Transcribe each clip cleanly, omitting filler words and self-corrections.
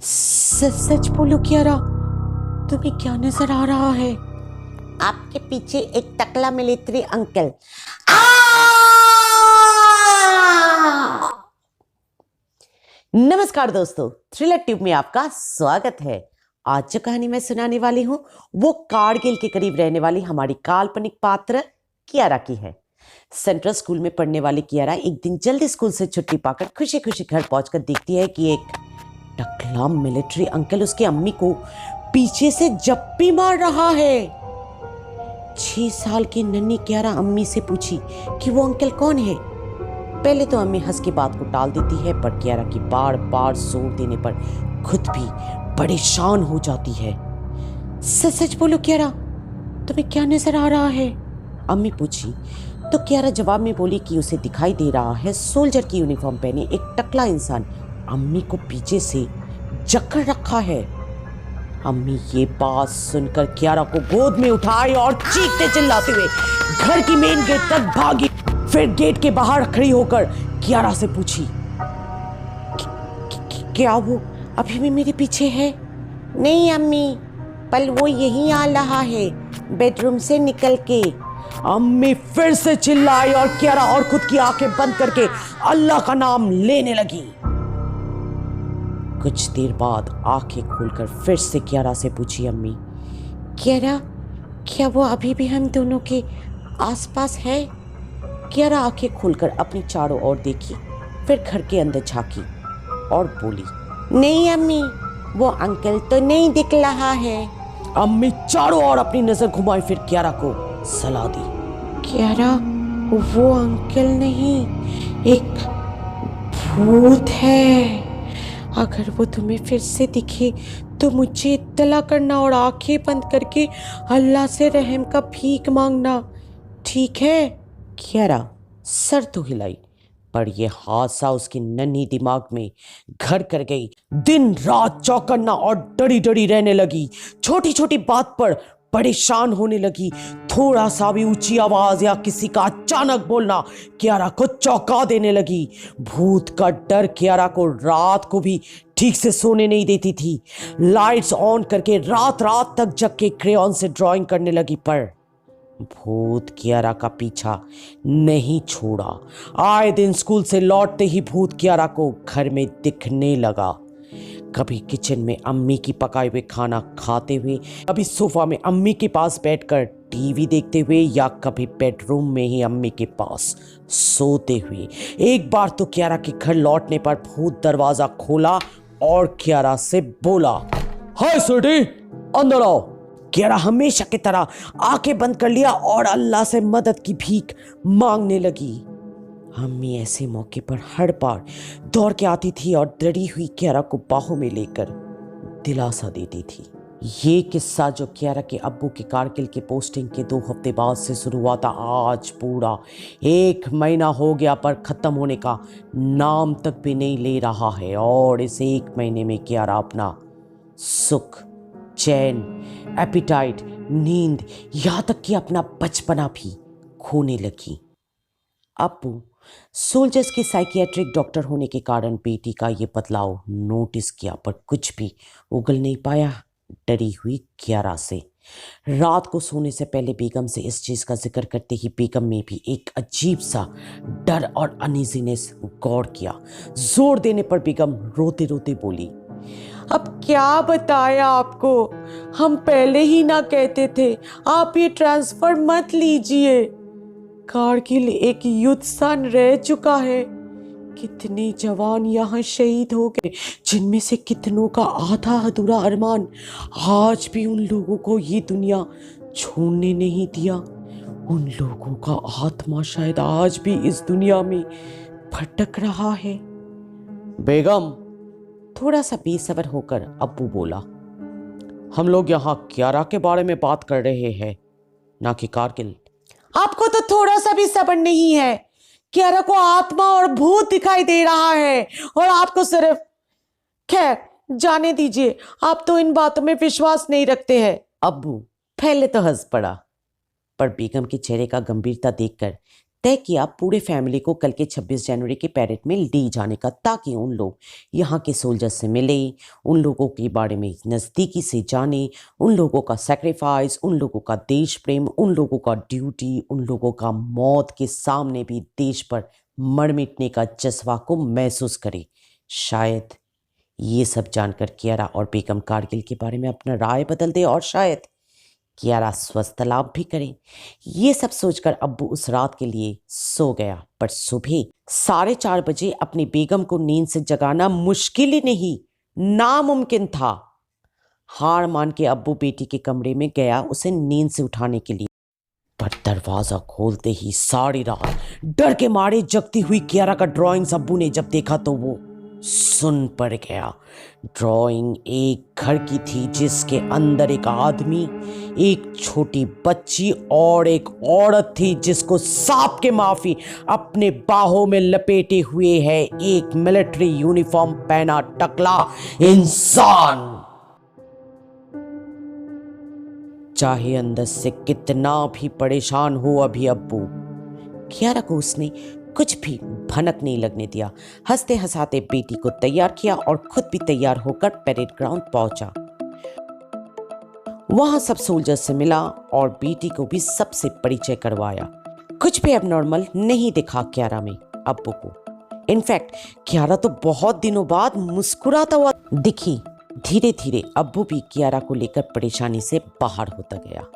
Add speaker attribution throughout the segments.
Speaker 1: सच बोलो कियारा, तुम्हें क्या नजर आ रहा है?
Speaker 2: आपके पीछे एक टकला मिलिट्री अंकल। नमस्कार दोस्तों, थ्रिलर ट्यूब में आपका स्वागत है। आज जो कहानी मैं सुनाने वाली हूँ वो कारगिल के करीब रहने वाली हमारी काल्पनिक पात्र कियारा की है। सेंट्रल स्कूल में पढ़ने वाली कियारा एक दिन जल्दी स्कूल से छुट्टी पाकर खुशी खुशी घर पहुंचकर देखती है कि एक टकला मिलिट्री अंकल उसकी अम्मी को पीछे से जप्पी मार रहा है। 6 साल की नन्ही कियारा अम्मी से पूछी कि वो अंकल कौन है। पहले तो अम्मी हंस के बात को टाल देती है, पर कियारा की बार बार जोर देने पर खुद भी परेशान हो जाती है। सच बोलो कियारा, तुम्हें क्या नजर आ रहा है? अम्मी पूछी तो कियारा जवाब में बोली कि उसे दिखाई दे रहा है सोल्जर की यूनिफॉर्म पहने एक टकला इंसान अम्मी को पीछे से जकड़ रखा है। अम्मी ये बात सुनकर कियारा को गोद में उठाए और चीखते चिल्लाते हुए घर की मेन गेट तक भागी। फिर गेट के बाहर खड़ी होकर कियारा से पूछी, क्या वो अभी भी मेरे पीछे है? नहीं अम्मी, पर वो यहीं आ रहा है बेडरूम से निकल के। अम्मी फिर से चिल्लाई और कियारा और खुद की आंखें बंद करके अल्लाह का नाम लेने लगी। कुछ देर बाद आंखें खोलकर फिर से कियारा से पूछी अम्मी, कियारा क्या वो अभी भी हम दोनों के आसपास है? कियारा आंखें खोलकर अपनी चारों ओर देखी, फिर घर के अंदर झांकी और बोली, नहीं अम्मी, वो अंकल तो नहीं दिख रहा है। अम्मी चारों ओर अपनी नजर घुमाई, फिर कियारा को सलाह दी, कियारा वो अंकल नहीं, एक भूत है। अगर वो तुम्हें फिर से दिखे तो मुझे इत्तला करना और आंखें बंद करके अल्लाह से रहम का भीख मांगना, ठीक है? कियारा सर तो हिलाई, पर यह हादसा उसकी नन्ही दिमाग में घर कर गई। दिन रात चौकन्ना और डरी डरी रहने लगी। छोटी छोटी बात पर परेशान होने लगी। थोड़ा सा भी ऊंची आवाज या किसी का अचानक बोलना कियारा को चौंका देने लगी। भूत का डर कियारा को रात को भी ठीक से सोने नहीं देती थी। लाइट्स ऑन करके रात रात तक जग के क्रेयॉन से ड्राइंग करने लगी, पर भूत कियारा का पीछा नहीं छोड़ा। आए दिन स्कूल से लौटते ही भूत कियारा को घर में दिखने लगा। कभी किचन में अम्मी की पकाए हुए खाना खाते हुए, कभी सोफा में अम्मी के पास बैठकर टीवी देखते हुए, या कभी बेडरूम में ही अम्मी के पास सोते हुए। एक बार तो कियारा के घर लौटने पर भूत दरवाजा खोला और कियारा से बोला, हाय स्वीटी, अंदर आओ। कियारा हमेशा की तरह आंखें बंद कर लिया और अल्लाह से मदद की भीख मांगने लगी। अम्मी ऐसे मौके पर हर बार दौड़ के आती थी और डरी हुई कियारा को बाहों में लेकर दिलासा देती थी। ये किस्सा जो कियारा के अब्बू के कारगिल के पोस्टिंग के 2 हफ्ते बाद से शुरू हुआ था, आज पूरा 1 महीना हो गया, पर खत्म होने का नाम तक भी नहीं ले रहा है। और इस 1 महीने में कियारा अपना सुख, चैन, एपिटाइट, नींद, यहाँ तक कि अपना बचपना भी खोने लगी। अब्बू सोल्जर्स के साइकियाट्रिक डॉक्टर होने के कारण बेटी का ये बदलाव नोटिस किया, पर कुछ भी उगल नहीं पाया डरी हुई कियारा से। रात को सोने से पहले बेगम से इस चीज का जिक्र करते ही बेगम में भी एक अजीब सा डर और अनईजीनेस गौर किया। जोर देने पर बेगम रोते रोते बोली, अब क्या बताया आपको, हम पहले ही ना कहते थे आप ये ट्रांसफर मत लीजिए। कारगिल एक युद्ध स्थान रह चुका है। कितने जवान यहाँ शहीद हो गए, जिनमें से कितनों का आधा अधूरा अरमान आज भी उन लोगों को ये दुनिया छोड़ने नहीं दिया। उन लोगों का आत्मा शायद आज भी इस दुनिया में भटक रहा है। बेगम, थोड़ा सा बेसब्र होकर अब्बू बोला, हम लोग यहाँ कियारा के बारे में बात कर रहे हैं, ना कि कारगिल। आपको तो थोड़ा सा भी सब्र नहीं है। कियारा को आत्मा और भूत दिखाई दे रहा है और आपको सिर्फ, खैर जाने दीजिए, आप तो इन बातों में विश्वास नहीं रखते हैं। अब्बू पहले तो हंस पड़ा, पर बेगम के चेहरे का गंभीरता देखकर तय किया पूरे फैमिली को कल के 26 जनवरी के पैरेड में ले जाने का, ताकि उन लोग यहाँ के सोल्जर्स से मिले, उन लोगों के बारे में नज़दीकी से जाने, उन लोगों का सेक्रीफाइस, उन लोगों का देश प्रेम, उन लोगों का ड्यूटी, उन लोगों का मौत के सामने भी देश पर मर मिटने का जज्बा को महसूस करे। शायद ये सब जानकर कियारा और बेगम कारगिल के बारे में अपना राय बदल दे और शायद कियारा स्वस्थ लाभ भी करे। ये सब सोचकर अब्बू उस रात के लिए सो गया। पर सुबह 4:30 बजे अपनी बेगम को नींद से जगाना मुश्किल ही नहीं, नामुमकिन था। हार मान के अब्बू बेटी के कमरे में गया उसे नींद से उठाने के लिए, पर दरवाजा खोलते ही सारी रात डर के मारे जगती हुई कियारा का ड्राइंग्स अब्बू ने जब देखा तो वो सुन पड़ गया। ड्राइंग एक घर की थी जिसके अंदर एक आदमी, एक छोटी बच्ची और एक औरत थी जिसको सांप के माफी अपने बाहों में लपेटे हुए है एक मिलिट्री यूनिफॉर्म पहना टकला इंसान। चाहे अंदर से कितना भी परेशान हो अभी अब्बू, कियारा को उसने कुछ भी भनक नहीं लगने दिया। हंसते हंसाते बेटी को तैयार किया और खुद भी तैयार होकर परेड ग्राउंड पहुंचा। वहां सब सोल्जर्स से मिला और बेटी को भी सबसे परिचय करवाया। कुछ भी एबनॉर्मल नहीं दिखा कियारा में अब्बू को। इनफैक्ट कियारा तो बहुत दिनों बाद मुस्कुराता हुआ दिखी। धीरे धीरे अब्बू भी कियारा को लेकर परेशानी से बाहर होता गया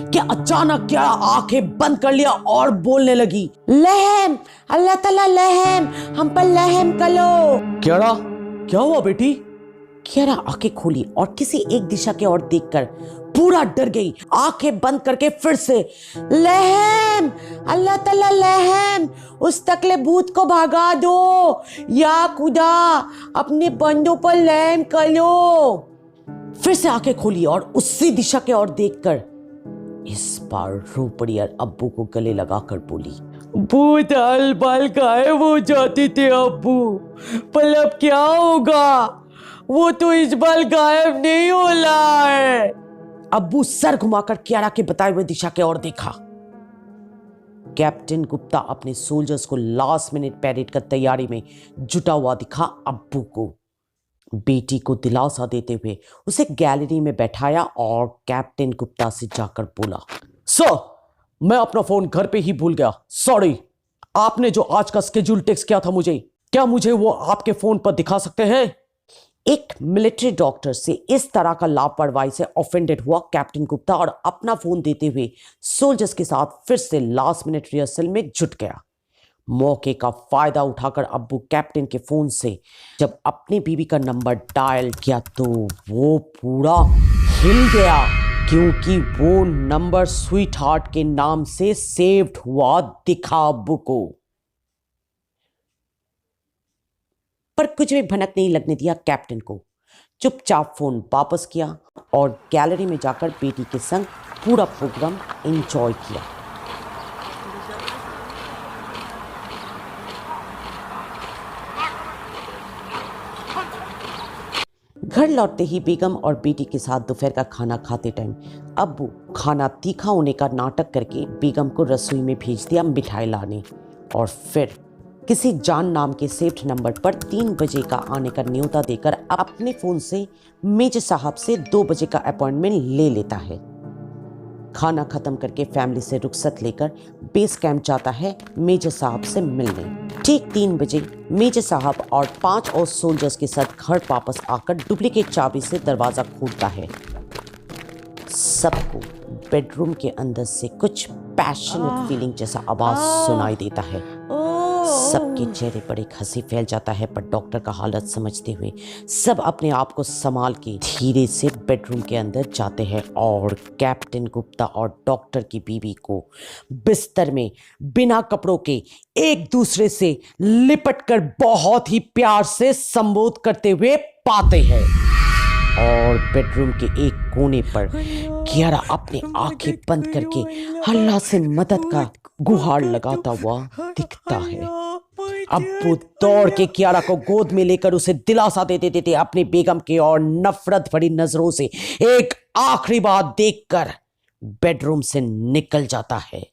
Speaker 2: कि अचानक कियारा आंखें बंद कर लिया और बोलने लगी, लहम, अल्लाह ताला लहम, हम पर लहम करो।
Speaker 3: कियारा, क्या हुआ बेटी?
Speaker 2: कियारा आंखें खोली और किसी एक दिशा की ओर देखकर पूरा डर गई। आंखें बंद करके फिर से लहम, अल्लाह ताला लहम, उस तकले भूत को भगा दो, या खुदा अपने बंदों पर लहम करो। फिर से आंखें खोली और उसी दिशा की ओर देखकर इस बार रो पड़ी और अब्बू को गले लगाकर बोली,
Speaker 3: भूत हल बाल गायब हो जाते थे अब्बू, पर अब क्या होगा? वो तो इस बार गायब नहीं हो रहा है।
Speaker 2: अब्बू सर घुमाकर कियारा के बताए हुए दिशा की ओर देखा। कैप्टन गुप्ता अपने सोल्जर्स को लास्ट मिनट पैरेड का तैयारी में जुटा हुआ दिखा। अब्बू को बेटी को दिलासा देते हुए उसे गैलरी में बैठाया और कैप्टन गुप्ता से जाकर बोला,
Speaker 3: सर, मैं अपना फोन घर पे ही भूल गया, सॉरी। आपने जो आज का स्केड्यूल टेक्स्ट किया था मुझे, क्या मुझे वो आपके फोन पर दिखा सकते हैं?
Speaker 2: एक मिलिट्री डॉक्टर से इस तरह का लापरवाही से ऑफेंडेड हुआ कैप्टन गुप्ता और अपना फोन देते हुए सोल्जर्स के साथ फिर से लास्ट मिनट रिहर्सल में जुट गया। मौके का फायदा उठाकर अब्बू कैप्टन के फोन से जब अपनी बीवी का नंबर डायल किया तो वो पूरा हिल गया, क्योंकि वो नंबर स्वीट हार्ट के नाम से सेव्ड हुआ दिखा अब्बू को। पर कुछ भी भनक नहीं लगने दिया कैप्टन को। चुपचाप फोन वापस किया और गैलरी में जाकर बेटी के संग पूरा प्रोग्राम एंजॉय किया। घर लौटते ही बेगम और बेटी के साथ दोपहर का खाना खाते टाइम अब्बू खाना तीखा होने का नाटक करके बेगम को रसोई में भेज दिया मिठाई लाने, और फिर किसी जान नाम के सेव्ड नंबर पर 3 बजे का आने का न्योता देकर अपने फोन से मेजर साहब से 2 बजे का अपॉइंटमेंट ले लेता है। खाना खत्म करके फैमिली से रुखसत लेकर बेस कैंप जाता है मेजर साहब से मिलने। ठीक 3 बजे मेजर साहब और 5 और सोल्जर्स के साथ घर वापस आकर डुप्लीकेट चाबी से दरवाजा खोलता है। सबको बेडरूम के अंदर से कुछ पैशनेट फीलिंग जैसा आवाज सुनाई देता है। सबके चेहरे पर एक हंसी फैल जाता है, पर डॉक्टर का हालत समझते हुए सब अपने आप को संभाल के धीरे से बेडरूम के अंदर जाते हैं और कैप्टन गुप्ता और डॉक्टर की बीवी को बिस्तर में बिना कपड़ों के एक दूसरे से लिपट कर बहुत ही प्यार से संबोधित करते हुए पाते हैं। और बेडरूम के एक कोने पर कियारा अपनी आंखें बंद करके अल्लाह से मदद का गुहार लगाता हुआ दिखता है। अब्बू दौड़ के कियारा को गोद में लेकर उसे दिलासा देते देते अपनी बेगम के और नफरत भरी नजरों से एक आखिरी बार देखकर बेडरूम से निकल जाता है।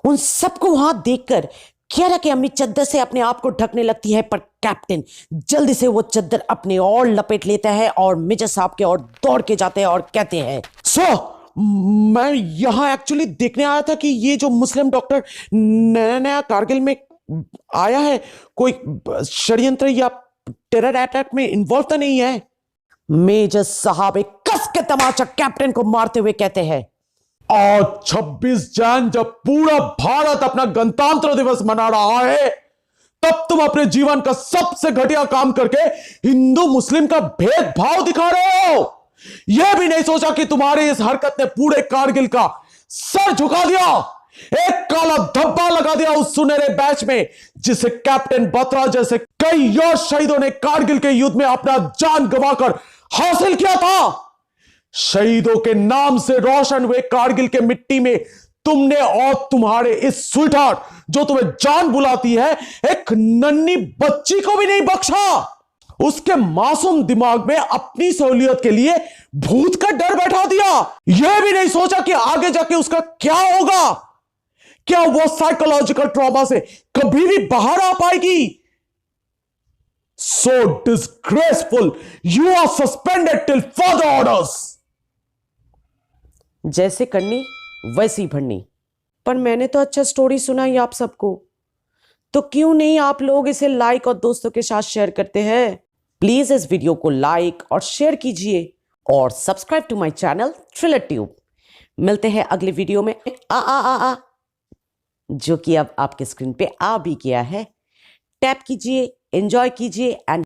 Speaker 2: उन सबको वहां देखकर कियारा की अम्मी चद्दर से अपने आप को ढकने लगती है, पर कैप्टन जल्दी से वो चद्दर अपने और लपेट लेता है और मेजर साहब के और दौड़ के जाते हैं और कहते हैं,
Speaker 4: सर मैं यहाँ एक्चुअली देखने आया था कि ये जो मुस्लिम डॉक्टर नया नया कारगिल में आया है कोई षड्यंत्र या टेरर अटैक में इन्वॉल्व तो नहीं है।
Speaker 2: मेजर साहब एक कस के तमाचा कैप्टन को मारते हुए कहते हैं,
Speaker 4: आज 26 जन जब पूरा भारत अपना गणतंत्र दिवस मना रहा है, तब तुम अपने जीवन का सबसे घटिया काम करके हिंदू मुस्लिम का भेदभाव दिखा रहे हो। यह भी नहीं सोचा कि तुम्हारी इस हरकत ने पूरे कारगिल का सर झुका दिया, एक काला धब्बा लगा दिया उस सुनहरे बैच में जिसे कैप्टन बत्रा जैसे कई और शहीदों ने कारगिल के युद्ध में अपना जान गंवाकर हासिल किया था। शहीदों के नाम से रोशन हुए कारगिल के मिट्टी में तुमने और तुम्हारे इस स्वीटहार्ट जो तुम्हें जान बुलाती है, एक नन्ही बच्ची को भी नहीं बख्शा। उसके मासूम दिमाग में अपनी सहूलियत के लिए भूत का डर बैठा दिया। यह भी नहीं सोचा कि आगे जाके उसका क्या होगा, क्या वो साइकोलॉजिकल ट्रॉमा से कभी भी बाहर आ पाएगी। So disgraceful, you are suspended till further orders.
Speaker 2: जैसे करनी वैसी भरनी। पर मैंने तो अच्छा स्टोरी सुनाई आप सबको, तो क्यों नहीं आप लोग इसे लाइक और दोस्तों के साथ शेयर करते हैं। प्लीज इस वीडियो को लाइक और शेयर कीजिए और subscribe to my channel Thriller Tube. मिलते हैं अगले वीडियो में आ जो कि अब आपके स्क्रीन पे आ भी गया है। टैप कीजिए, एंजॉय कीजिए एंड